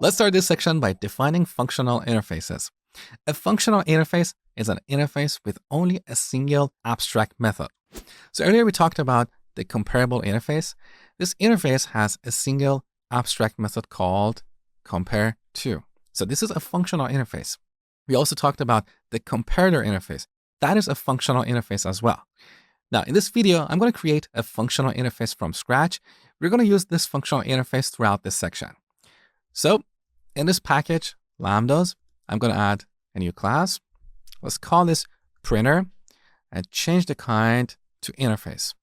Let's start this section by defining functional interfaces. A functional interface is an interface with only a single abstract method. So earlier we talked about the comparable interface. This interface has a single abstract method called compare_to. So this is a functional interface. We also talked about the comparator interface. That is a functional interface as well. Now, in this video, I'm going to create a functional interface from scratch. We're going to use this functional interface throughout this section. So in this package, lambdas, I'm going to add a new class. Let's call this printer and change the kind to interface.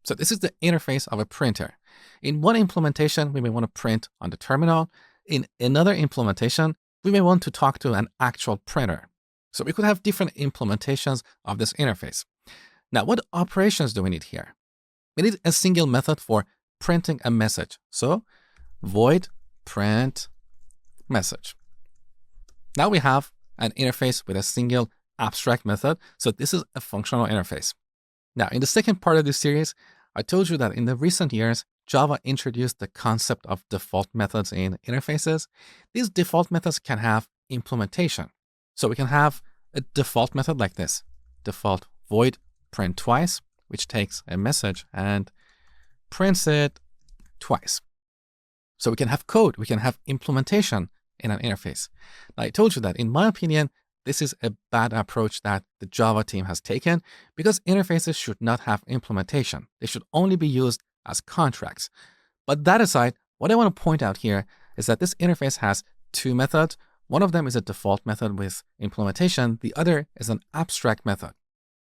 So this is the interface of a printer. In one implementation, we may want to print on the terminal. In another implementation, we may want to talk to an actual printer. So we could have different implementations of this interface. Now, what operations do we need here? We need a single method for printing a message. So void print message. Now we have an interface with a single abstract method. So this is a functional interface. Now, in the second part of this series, I told you that in the recent years, Java introduced the concept of default methods in interfaces. These default methods can have implementation. So we can have a default method like this, default void print twice, which takes a message and prints it twice. So we can have code, we can have implementation in an interface. Now, I told you that in my opinion, this is a bad approach that the Java team has taken because interfaces should not have implementation. They should only be used as contracts. But that aside, what I want to point out here is that this interface has two methods. One of them is a default method with implementation. The other is an abstract method.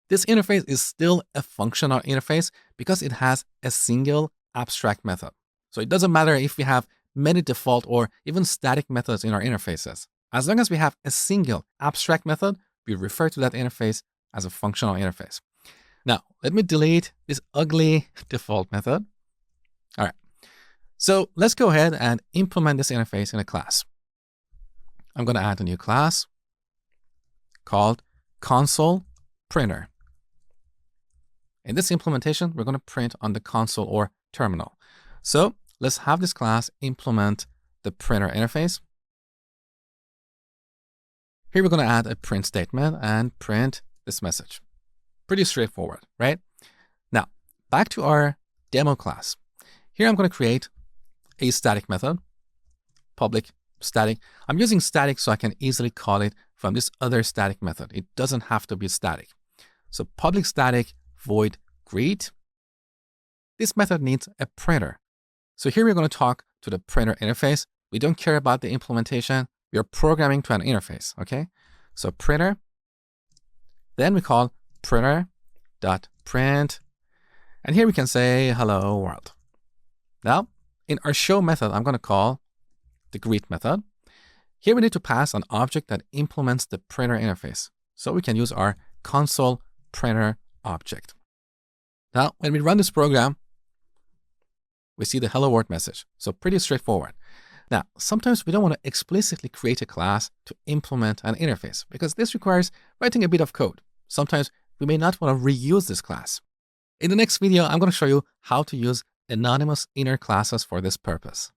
This interface is still a functional interface because it has a single abstract method. So it doesn't matter if we have many default or even static methods in our interfaces. As long as we have a single abstract method, we refer to that interface as a functional interface. Now, let me delete this ugly default method. All right. So let's go ahead and implement this interface in a class. I'm going to add a new class called console printer. In this implementation, we're going to print on the console or terminal. So let's have this class implement the printer interface. Here we're going to add a print statement and print this message. Pretty straightforward, right? Now, back to our demo class. Here I'm going to create a static method, public static. I'm using static so I can easily call it from this other static method. It doesn't have to be static. So public static void greet. This method needs a printer. So here we're going to talk to the printer interface. We don't care about the implementation. We are programming to an interface, okay? So printer. Then we call printer.print. And here we can say hello world. Now, in our show method, I'm going to call the greet method. Here we need to pass an object that implements the printer interface. So we can use our console printer object. Now, when we run this program, we see the hello world message. So pretty straightforward. Now, sometimes we don't want to explicitly create a class to implement an interface because this requires writing a bit of code. Sometimes we may not want to reuse this class. In the next video, I'm going to show you how to use anonymous inner classes for this purpose.